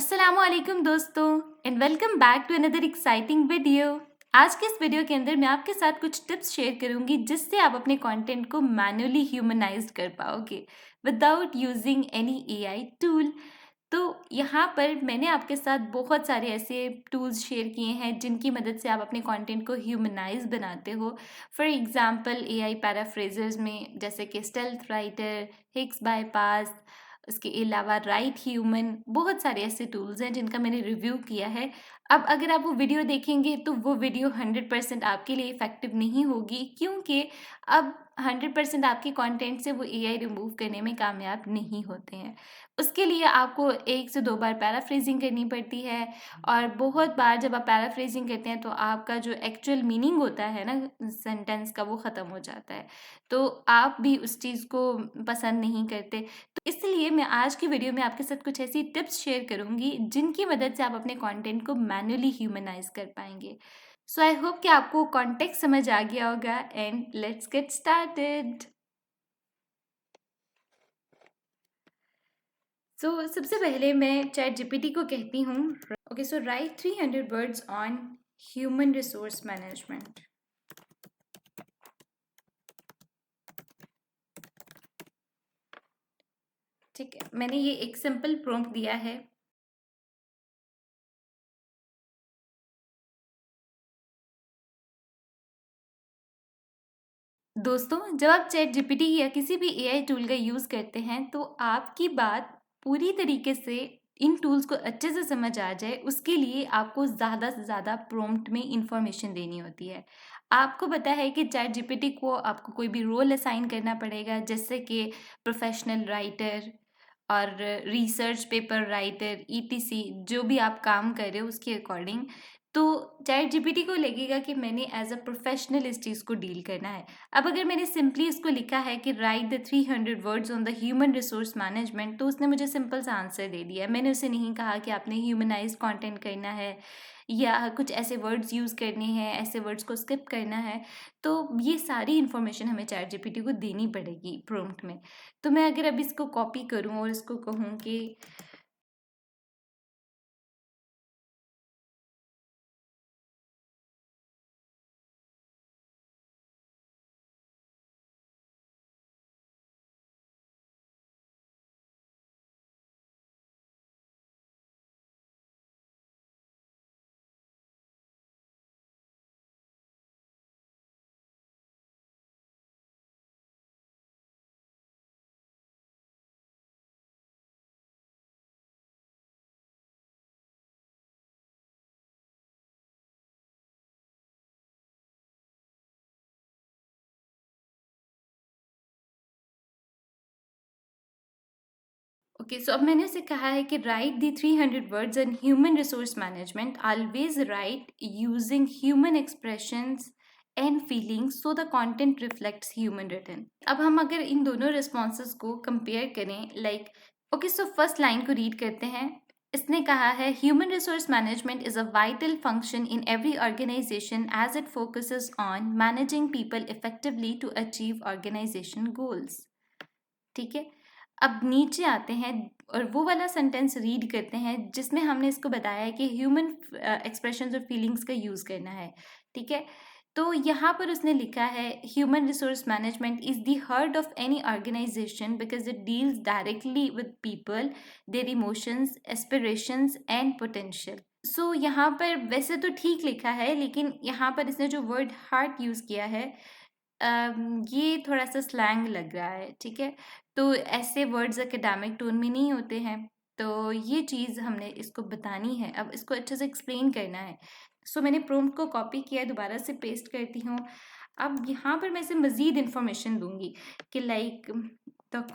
अस्सलामुअलैकुम दोस्तों and welcome back to another exciting video. आज के इस वीडियो के अंदर मैं आपके साथ कुछ टिप्स शेयर करूंगी जिससे आप अपने कंटेंट को मैन्युअली ह्यूमनाइज्ड कर पाओगे without using any AI tool. तो यहाँ पर मैंने आपके साथ बहुत सारे ऐसे टूल्स शेयर किए हैं जिनकी मदद से आप अपने कंटेंट को ह्यूमनाइज बनाते हो। फॉर एग्जांपल एआई पैराफ्रेजर्स में जैसे कि स्टेल्थ राइटर, हिक्स बाईपास, उसके अलावा राइट ह्यूमन, बहुत सारे ऐसे टूल्स हैं जिनका मैंने रिव्यू किया है। अब अगर आप वो वीडियो देखेंगे तो वो वीडियो 100% आपके लिए इफ़ेक्टिव नहीं होगी, क्योंकि अब 100% आपके कंटेंट से वो एआई रिमूव करने में कामयाब नहीं होते हैं। उसके लिए आपको 1 से 2 बार पैराफ्रेजिंग करनी पड़ती है, और बहुत बार जब आप पैराफ्रेजिंग करते हैं तो आपका जो एक्चुअल मीनिंग होता है ना सेंटेंस का, वो ख़त्म हो जाता है। तो आप भी उस चीज़ को पसंद नहीं करते। तो इसलिए मैं आज की वीडियो में आपके साथ कुछ ऐसी टिप्स शेयर करूंगी जिनकी मदद से आप अपने कंटेंट को मैन्युअली ह्यूमनाइज कर पाएंगे। सो आई होप कि आपको कॉन्टेक्स्ट समझ आ गया होगा एंड लेट्स गेट स्टार्टेड। सो सबसे पहले मैं चैट जीपीटी को कहती हूँ, okay so right 300 words on human resource management. ठीक है, मैंने ये एक सिंपल प्रॉम्प्ट दिया है। दोस्तों, जब आप चैट जीपीटी या किसी भी एआई टूल का यूज़ करते हैं तो आपकी बात पूरी तरीके से इन टूल्स को अच्छे से समझ आ जाए, उसके लिए आपको ज़्यादा से ज़्यादा प्रॉम्प्ट में इंफॉर्मेशन देनी होती है। आपको पता है कि चैट जीपीटी को आपको कोई भी रोल असाइन करना पड़ेगा, जैसे कि प्रोफेशनल राइटर और रिसर्च पेपर राइटर ईटीसी, जो भी आप काम कर रहे हो उसके अकॉर्डिंग। तो चैट जीपीटी को लगेगा कि मैंने एज अ प्रोफेशनल इस चीज़ को डील करना है। अब अगर मैंने सिंपली इसको लिखा है कि right the 300 words on the human resource management, तो उसने मुझे सिंपल सा आंसर दे दिया। मैंने उसे नहीं कहा कि आपने ह्यूमनाइज कंटेंट करना है या कुछ ऐसे वर्ड्स यूज़ करने हैं, ऐसे वर्ड्स को स्किप करना है। तो ये सारी इन्फॉर्मेशन हमें चैट जीपीटी को देनी पड़ेगी प्रॉम्प्ट में। तो मैं अगर अब इसको कॉपी करूँ और इसको कहूँ कि ओके, सो अब मैंने उसे कहा है कि write the 300 words on human resource management, always write using human expressions and feelings so the content reflects human written. अब हम अगर इन दोनों रिस्पॉन्सेज को कंपेयर करें, like okay so first line को रीड करते हैं। इसने कहा है human resource management is a vital function in every organisation as it focuses on managing people effectively to achieve organisation goals. ठीक है, अब नीचे आते हैं और वो वाला सेंटेंस रीड करते हैं जिसमें हमने इसको बताया है कि ह्यूमन एक्सप्रेशंस और फीलिंग्स का यूज़ करना है। ठीक है, तो यहाँ पर उसने लिखा है human resource management is the heart of any organisation because it deals directly with people, their emotions, aspirations and potential. So यहाँ पर वैसे तो ठीक लिखा है, लेकिन यहाँ पर इसने जो वर्ड हार्ट यूज़ किया है, ये थोड़ा सा स्लैंग लग रहा है। ठीक है, तो ऐसे वर्ड्स एकेडमिक टोन में नहीं होते हैं, तो ये चीज़ हमने इसको बतानी है, अब इसको अच्छे से एक्सप्लेन करना है। सो मैंने प्रॉम्प्ट को कॉपी किया, दोबारा से पेस्ट करती हूँ। अब यहाँ पर मैं इसे मज़ीद इन्फॉर्मेशन दूंगी कि like the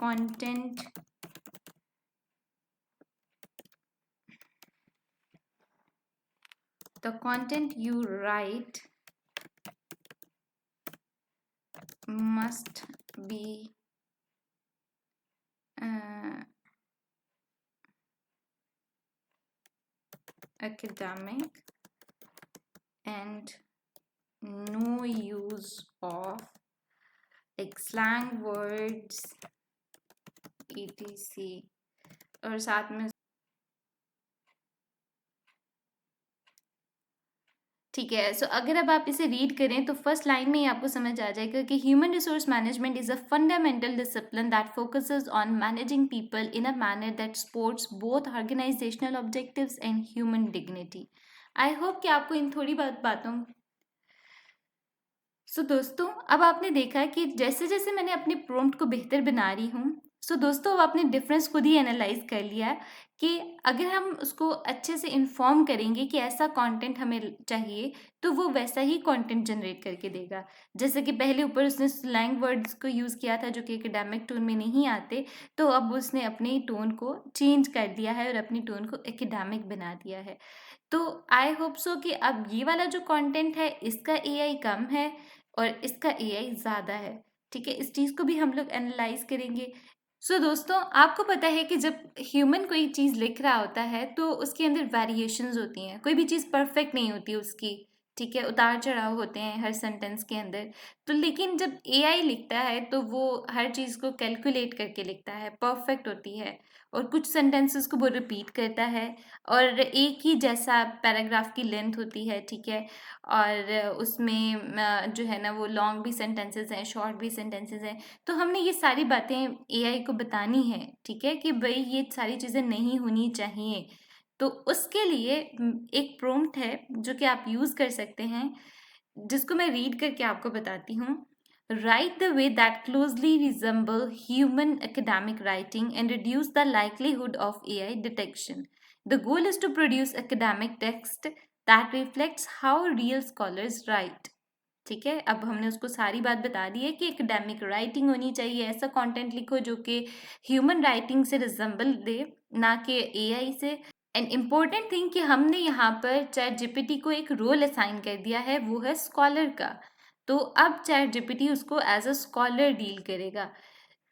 content you right must be academic and no use of like slang words etc, और साथ में ठीक है, सो अगर अब आप इसे रीड करें तो फर्स्ट लाइन में ही आपको समझ आ जाएगा कि human resource management is a fundamental discipline that focuses on managing people in a manner that supports both organisational objectives and human dignity. I hope कि आपको इन थोड़ी बातों दोस्तों, अब आपने देखा कि जैसे जैसे मैंने अपने प्रॉम्प्ट को बेहतर बना रही हूँ, दोस्तों अब आपने डिफरेंस खुद ही एनालाइज कर लिया कि अगर हम उसको अच्छे से इन्फॉर्म करेंगे कि ऐसा कंटेंट हमें चाहिए, तो वो वैसा ही कंटेंट जनरेट करके देगा। जैसे कि पहले ऊपर उसने स्लैंग वर्ड्स को यूज़ किया था जो कि एकेडमिक टोन में नहीं आते, तो अब उसने अपने टोन को चेंज कर दिया है और अपनी टोन को एकेडमिक बना दिया है। तो आई होप सो कि अब ये वाला जो कंटेंट है इसका एआई कम है और इसका एआई ज़्यादा है। ठीक है, इस चीज़ को भी हम लोग एनालाइज करेंगे। दोस्तों, आपको पता है कि जब ह्यूमन कोई चीज़ लिख रहा होता है तो उसके अंदर वेरिएशंस होती हैं, कोई भी चीज़ परफेक्ट नहीं होती उसकी। ठीक है, उतार चढ़ाव होते हैं हर सेंटेंस के अंदर। तो लेकिन जब एआई लिखता है तो वो हर चीज़ को कैलकुलेट करके लिखता है, परफेक्ट होती है। और कुछ सेंटेंसेस को वो रिपीट करता है और एक ही जैसा पैराग्राफ की लेंथ होती है। ठीक है, और उसमें जो है ना वो लॉन्ग भी सेंटेंसेस हैं, शॉर्ट भी सेंटेंसेस हैं। तो हमने ये सारी बातें एआई को बतानी है। ठीक है, कि भाई ये सारी चीज़ें नहीं होनी चाहिए। तो उसके लिए एक प्रॉम्प्ट है जो कि आप यूज़ कर सकते हैं, जिसको मैं रीड करके आपको बताती हूँ। Write the way that closely resemble human academic writing and reduce the likelihood of AI detection. The goal is to produce academic text that reflects how real scholars write. ठीक है, अब हमने उसको सारी बात बता दी है कि एकेडमिक राइटिंग होनी चाहिए, ऐसा कंटेंट लिखो जो कि ह्यूमन राइटिंग से रिजेंबल दे, ना कि एआई से। एंड इम्पोर्टेंट थिंग कि हमने यहाँ पर चैट जीपीटी को एक रोल असाइन कर दिया है, वो है स्कॉलर का। तो अब चैट जीपीटी उसको एज अ स्कॉलर डील करेगा।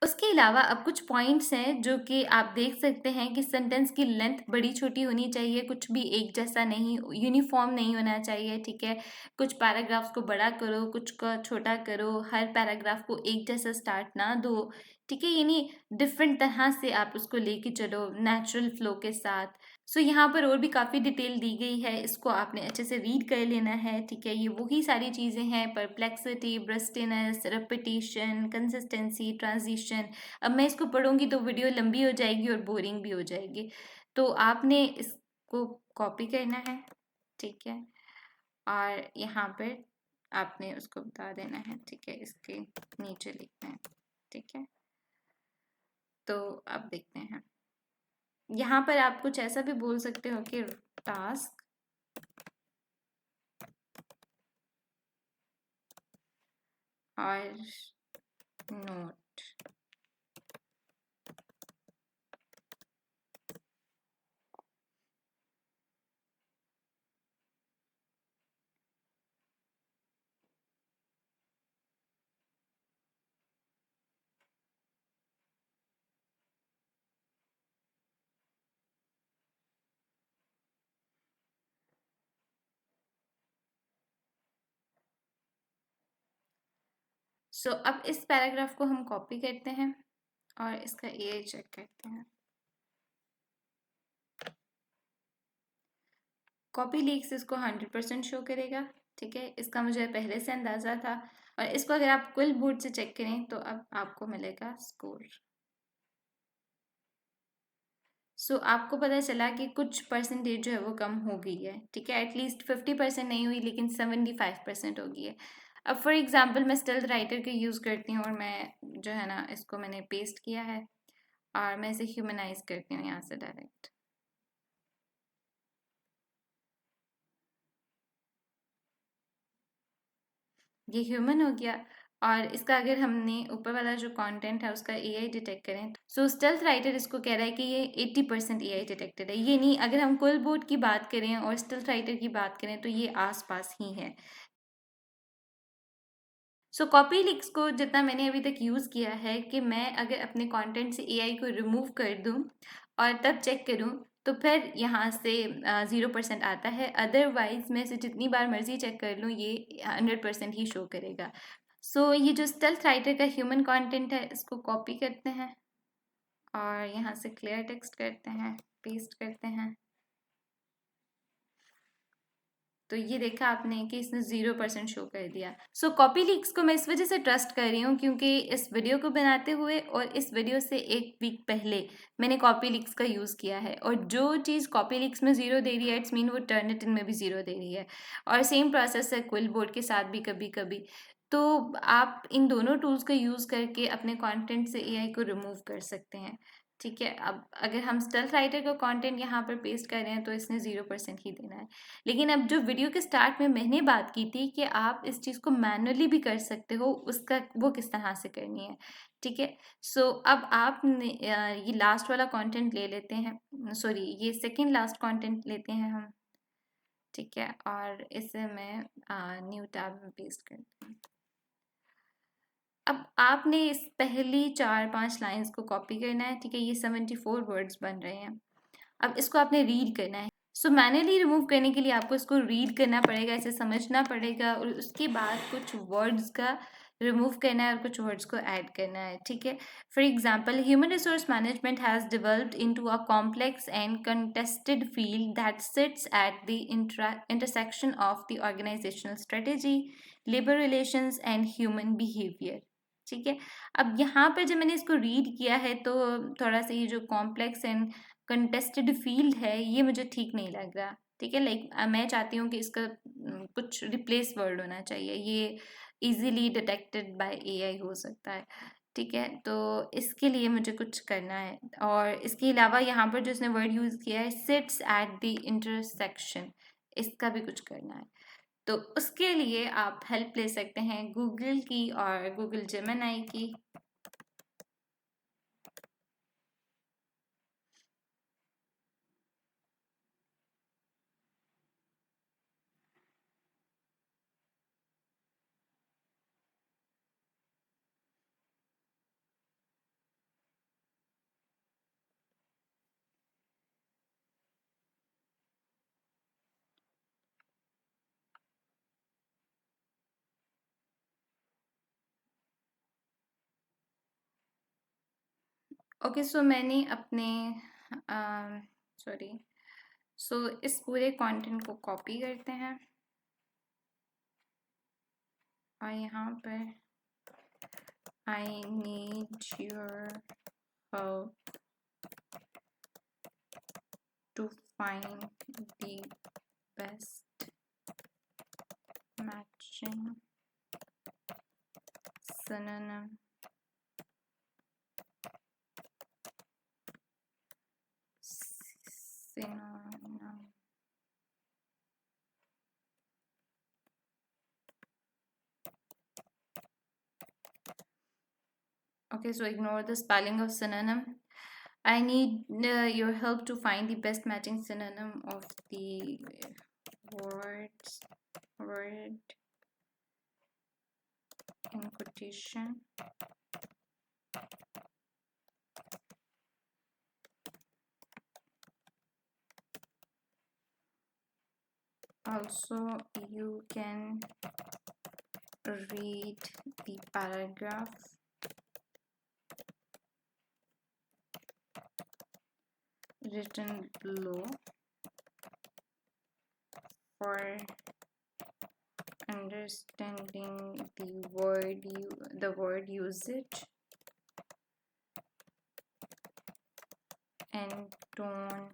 उसके अलावा अब कुछ पॉइंट्स हैं जो कि आप देख सकते हैं कि सेंटेंस की लेंथ बड़ी छोटी होनी चाहिए, कुछ भी एक जैसा नहीं, यूनिफॉर्म नहीं होना चाहिए। ठीक है, कुछ पैराग्राफ्स को बड़ा करो, कुछ को छोटा करो, हर पैराग्राफ को एक जैसा स्टार्ट ना दो। ठीक है, यानी डिफरेंट तरह से आप उसको लेके चलो नेचुरल फ्लो के साथ। यहाँ पर और भी काफ़ी डिटेल दी गई है, इसको आपने अच्छे से रीड कर लेना है। ठीक है, ये वही सारी चीज़ें हैं, परप्लेक्सिटी, ब्रस्टिनेस, रेपिटेशन, कंसिस्टेंसी, ट्रांजिशन। अब मैं इसको पढ़ूंगी तो वीडियो लंबी हो जाएगी और बोरिंग भी हो जाएगी, तो आपने इसको कॉपी करना है। ठीक है, और यहाँ पर आपने उसको बता देना है। ठीक है, इसके नीचे लिखना है। ठीक है, तो अब देखते हैं, यहाँ पर आप कुछ ऐसा भी बोल सकते हो कि टास्क और नोट। अब इस पैराग्राफ को हम कॉपी करते हैं और इसका एआई चेक करते हैं। कॉपी लीक्स इसको 100% शो करेगा। ठीक है, इसका मुझे पहले से अंदाज़ा था। और इसको अगर आप कुल बोर्ड से चेक करें तो अब आपको मिलेगा स्कोर। आपको पता चला कि कुछ परसेंटेज जो है वो कम हो गई है। ठीक है, एटलीस्ट 50% नहीं हुई लेकिन 75% हो गई है। अब फॉर एग्जांपल मैं स्टिल्थ राइटर का यूज़ करती हूँ और मैं जो है ना इसको मैंने पेस्ट किया है और मैं इसे ह्यूमनाइज करती हूँ यहाँ से डायरेक्ट। ये ह्यूमन हो गया। और इसका अगर हमने ऊपर वाला जो कंटेंट है उसका एआई डिटेक्ट करें, स्टेल्थ राइटर इसको कह रहा है कि ये 80% एआई डिटेक्टेड है। ये नहीं, अगर हम कुल बोर्ड की बात करें और स्टेल्थ राइटर की बात करें तो ये आसपास ही है। कॉपी लिंक्स को जितना मैंने अभी तक यूज़ किया है कि मैं अगर अपने कंटेंट से एआई को रिमूव कर दूं और तब चेक करूं तो फिर यहाँ से 0% आता है। अदरवाइज मैं इसे जितनी बार मर्जी चेक कर लूँ ये 100% ही शो करेगा। ये जो स्टेल्थ राइटर का ह्यूमन कंटेंट है इसको कॉपी करते हैं और यहाँ से क्लियर टेक्स्ट करते हैं, पेस्ट करते हैं। तो ये देखा आपने कि इसने 0% शो कर दिया। सो कॉपी लीक्स को मैं इस वजह से ट्रस्ट कर रही हूँ क्योंकि इस वीडियो को बनाते हुए और इस वीडियो से 1 वीक पहले मैंने कॉपी लीक्स का यूज़ किया है, और जो चीज़ कॉपी लीक्स में 0 दे रही है, इट्स मीन वो टर्निटिन में भी 0 दे रही है। और सेम प्रोसेस है क्विल बोर्ड के साथ भी कभी कभी। तो आप इन दोनों टूल्स का यूज़ करके अपने कंटेंट से एआई को रिमूव कर सकते हैं। ठीक है, अब अगर हम स्टेल्थ राइटर का कंटेंट यहाँ पर पेस्ट कर रहे हैं तो इसने 0% ही देना है। लेकिन अब जो वीडियो के स्टार्ट में मैंने बात की थी कि आप इस चीज़ को मैनुअली भी कर सकते हो, उसका वो किस तरह से करनी है। ठीक है, सो अब आप ये लास्ट वाला कंटेंट ले लेते हैं, सॉरी ये सेकंड लास्ट कंटेंट लेते हैं हम। ठीक है, और इसे मैं न्यू टैब में पेस्ट करती हूँ। अब आपने इस पहली 4-5 लाइंस को कॉपी करना है। ठीक है, ये 74 वर्ड्स बन रहे हैं। अब इसको आपने रीड करना है। सो मैनुअली रिमूव करने के लिए आपको इसको रीड करना पड़ेगा, इसे समझना पड़ेगा, और उसके बाद कुछ वर्ड्स का रिमूव करना है और कुछ वर्ड्स को ऐड करना है। ठीक है, for example, human resource management has developed into a complex and contested field that sits at the intersection of the organisational strategy, labour relations and human behaviour. ठीक है, अब यहाँ पर जब मैंने इसको रीड किया है तो थोड़ा सा ये जो कॉम्प्लेक्स एंड कंटेस्टेड फील्ड है ये मुझे ठीक नहीं लग रहा। ठीक है, लाइक मैं चाहती हूँ कि इसका कुछ रिप्लेस वर्ड होना चाहिए, ये इजीली डिटेक्टेड बाय एआई हो सकता है। ठीक है, तो इसके लिए मुझे कुछ करना है, और इसके अलावा यहाँ पर जो इसने वर्ड यूज़ किया है सिट्स एट द इंटरसेक्शन, इसका भी कुछ करना है। तो उसके लिए आप हेल्प ले सकते हैं गूगल की और गूगल जेमिनी की। ओके, सो मैंने अपने सॉरी सो इस पूरे कंटेंट को कॉपी करते हैं, और यहाँ पर I need your help to find the best matching synonym synonym Okay, so ignore the spelling of synonym. I need your help to find the best matching synonym of the word in quotation. Also, you can read the paragraph written below for understanding the word usage and tone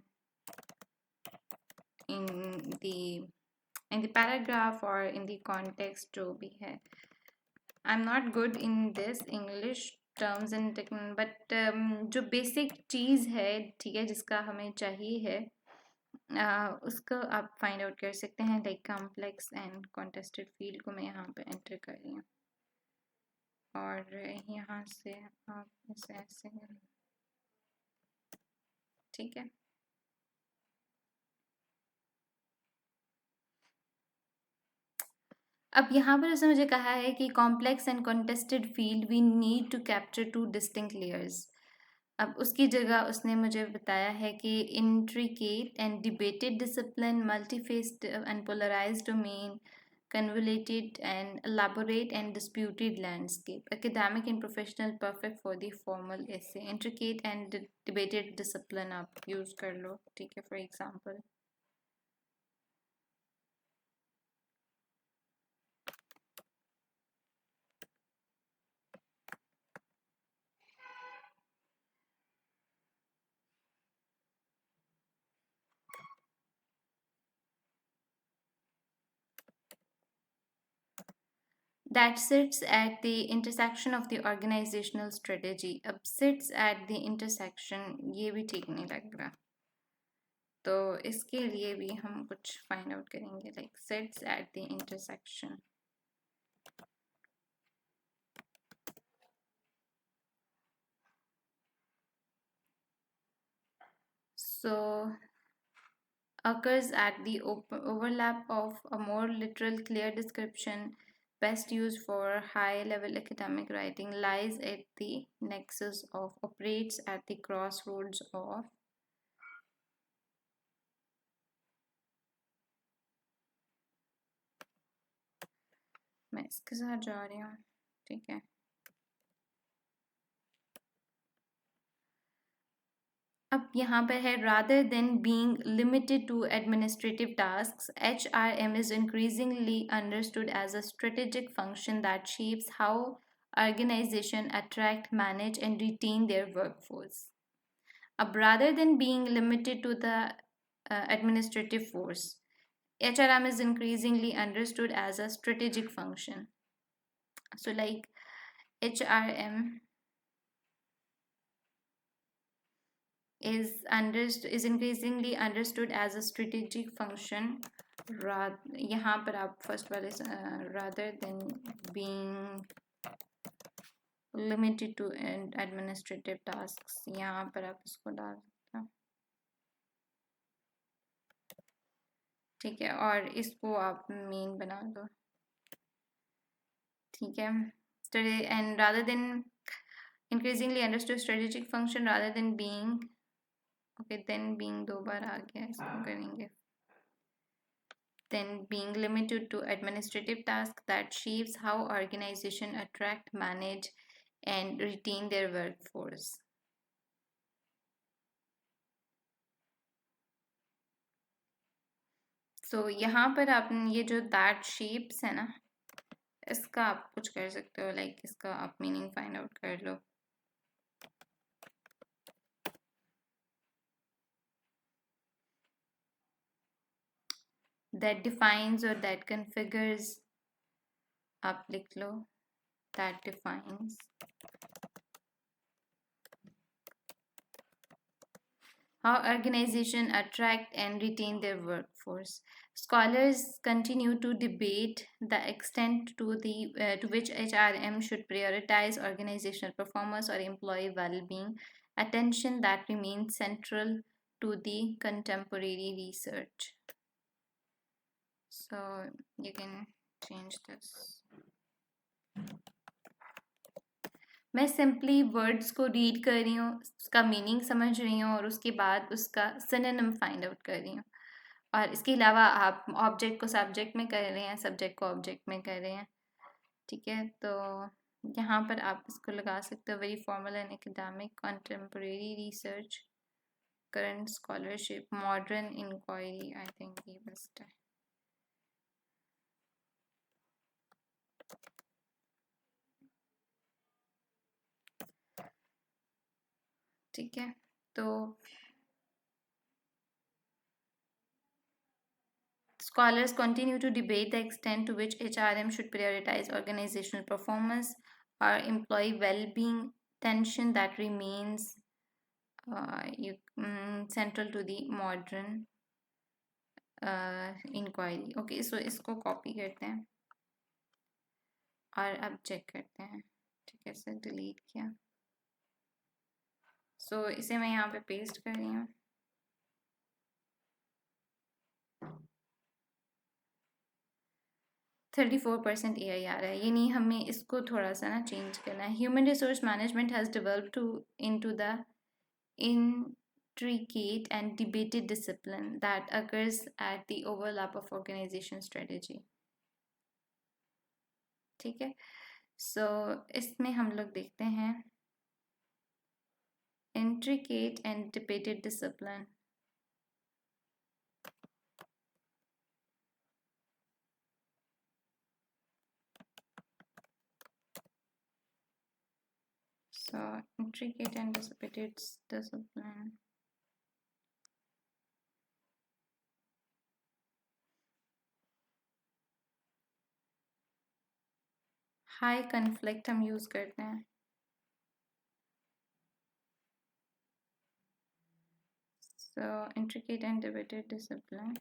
in the paragraph or in the context जो भी है. I'm not good in this English terms and but जो basic चीज़ है, ठीक है, जिसका हमें चाहिए है, उसको आप फाइंड आउट कर सकते हैं। Like complex and contested field को मैं यहाँ पे एंटर कर रही हूँ, और यहाँ से आप इसे ऐसे, ठीक है। अब यहाँ पर उसने मुझे कहा है कि complex and contested field we need to capture 2 distinct layers. अब उसकी जगह उसने मुझे बताया है कि intricate and debated discipline, multifaceted and polarised domain, convoluted and elaborate and disputed landscape, academic and professional, perfect for the formal essay, intricate and debated discipline आप use कर लो, ठीक है, for example। that sits at the intersection of the organizational strategy. अब sits at the intersection ये भी ठीक नहीं लग रहा, तो इसके लिए भी हम कुछ फाइंड आउट करेंगे, like sits at the intersection. So occurs at the overlap of a more literal, clear description, best used for high level academic writing, lies at the nexus of, operates at the crossroads of. मैं इसके साथ जा रही हूँ, ठीक है. अब यहाँ पर है rather than being limited to administrative tasks, HRM is increasingly understood as a strategic function that shapes how organizations attract, manage, and retain their workforce. Rather than being limited to the administrative force, HRM is increasingly understood as a strategic function. So, like HRM is increasingly understood as a strategic function. यहाँ पर आप first वाले rather than being limited to administrative tasks, यहाँ पर आप इसको डाल सकते हैं, ठीक है, और इसको आप मेन बना दो, ठीक है. And rather than increasingly understood strategic function rather than being, okay, then being दो बार आ गया, इसको करेंगे. Then being limited to administrative tasks that shapes how organizations attract, manage, and retain their workforce. So यहाँ पर आप ये जो that shapes है ना, इसका आप कुछ कर सकते हो, लाइक इसका आप मीनिंग फाइंड आउट कर लो. That defines or that configures, आप लिख लो, that defines how organizations attract and retain their workforce. Scholars continue to debate the extent to which HRM should prioritize organizational performance or employee well-being, attention that remains central to the contemporary research. So you can change this. मैं simply words को read कर रही हूँ, उसका meaning समझ रही हूँ और उसके बाद उसका सिनोनिम फाइंड आउट कर रही हूँ. और इसके अलावा आप ऑब्जेक्ट को सब्जेक्ट में कर रहे हैं, सब्जेक्ट को ऑब्जेक्ट में कर रहे हैं, ठीक है. तो यहाँ पर आप इसको लगा सकते हो, very formal and academic, contemporary research, current scholarship, modern inquiry. I think ये बेस्ट है. ठीक है, तो scholars continue to debate the extent to which HRM should prioritize organizational performance or employee well-being, tension that remains central to the modern inquiry. Okay, so इसको copy करते हैं और अब चेक करते हैं, ठीक है. इसे डिलीट किया, सो इसे मैं यहाँ पे पेस्ट कर रही हूँ. 34% AI आ रहा है, ये नहीं, हमें इसको थोड़ा सा ना चेंज करना है. Human resource management has developed into the intricate and debated discipline that occurs at the overlap of organization strategy. ठीक है, सो इसमें हम लोग देखते हैं intricate and debated discipline. So intricate and debated discipline. High conflict हम यूज़ करते हैं। So intricate and debated discipline.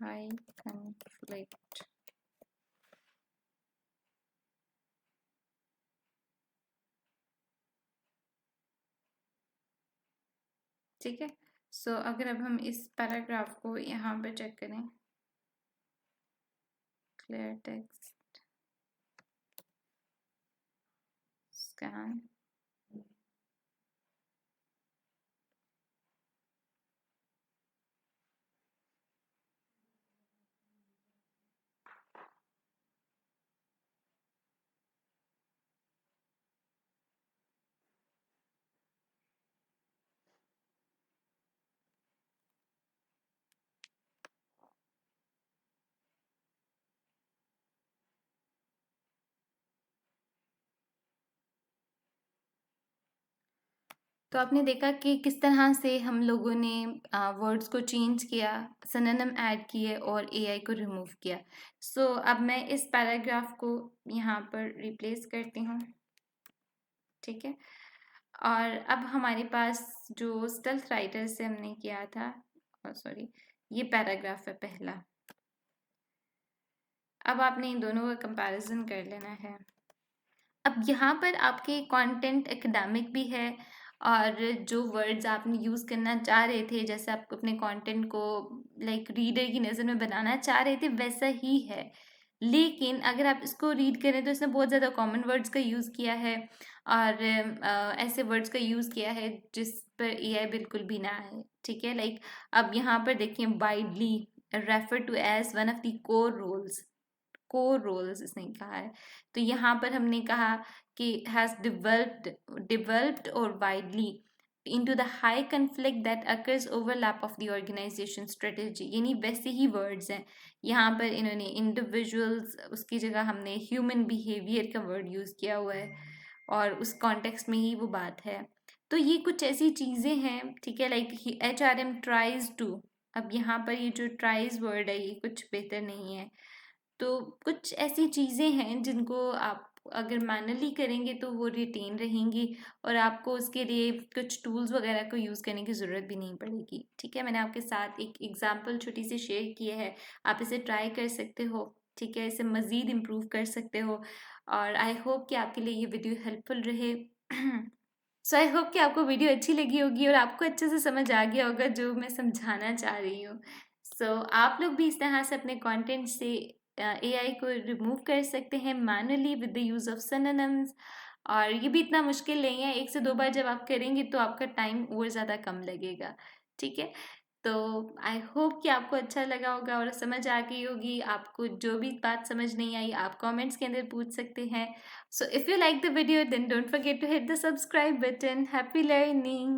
High conflict. ठीक है। सो अगर अब हम इस पैराग्राफ को यहाँ पे चेक करें, क्लियर टेक्स्ट स्कैन, तो आपने देखा कि किस तरह से हम लोगों ने वर्ड्स को चेंज किया, सिनोनिम ऐड किए और एआई को रिमूव किया। सो अब मैं इस पैराग्राफ को यहाँ पर रिप्लेस करती हूँ। ठीक है। और अब हमारे पास जो स्टेल्थ राइटर से हमने किया था, सॉरी, ये पैराग्राफ है पहला। अब आपने इन दोनों का कंपैरिजन कर लेना है। अब यहाँ पर आपके कंटेंट एकेडमिक भी है और जो वर्ड्स आपने यूज़ करना चाह रहे थे, जैसे आप अपने कंटेंट को लाइक रीडर की नज़र में बनाना चाह रहे थे, वैसा ही है। लेकिन अगर आप इसको रीड करें तो इसने बहुत ज़्यादा कॉमन वर्ड्स का यूज़ किया है और ऐसे वर्ड्स का यूज़ किया है जिस पर एआई बिल्कुल भी ना है। ठीक है। लाइक अब यहाँ पर देखिए, widely refer to as one of the core roles इसने कहा है। तो यहाँ पर हमने कहा कि हैज़ developed और widely into the high conflict that occurs overlap of the organization strategy, यानी वैसे ही वर्ड्स हैं। यहाँ पर इन्होंने इंडिविजुअल्स, उसकी जगह हमने ह्यूमन बिहेवियर का वर्ड यूज़ किया हुआ है और उस कॉन्टेक्स्ट में ही वो बात है। तो ये कुछ ऐसी चीज़ें हैं, ठीक है, लाइक HRM ट्राइज टू। अब यहाँ पर ये जो ट्राइज वर्ड है ये कुछ बेहतर नहीं है। तो कुछ ऐसी चीज़ें हैं जिनको आप अगर मैनुअली करेंगे तो वो रिटेन रहेंगी और आपको उसके लिए कुछ टूल्स वगैरह को यूज़ करने की ज़रूरत भी नहीं पड़ेगी। ठीक है। मैंने आपके साथ एक एग्जांपल छोटी सी शेयर की है, आप इसे ट्राई कर सकते हो। ठीक है। इसे मज़ीद इम्प्रूव कर सकते हो और आई होप कि आपके लिए ये वीडियो हेल्पफुल रहे। सो आई होप कि आपको वीडियो अच्छी लगी होगी और आपको अच्छे से समझ आ गया होगा जो मैं समझाना चाह रही हूँ। सो आप लोग भी इस तरह से अपने कंटेंट से एआई को रिमूव कर सकते हैं manually with the use of synonyms. और ये भी इतना मुश्किल नहीं है, 1 से 2 बार जब आप करेंगे तो आपका टाइम और ज़्यादा कम लगेगा। ठीक है। तो आई होप कि आपको अच्छा लगा होगा और समझ आ गई होगी। आपको जो भी बात समझ नहीं आई आप कमेंट्स के अंदर पूछ सकते हैं। So if you like the video, then don't forget to hit the subscribe button. Happy learning!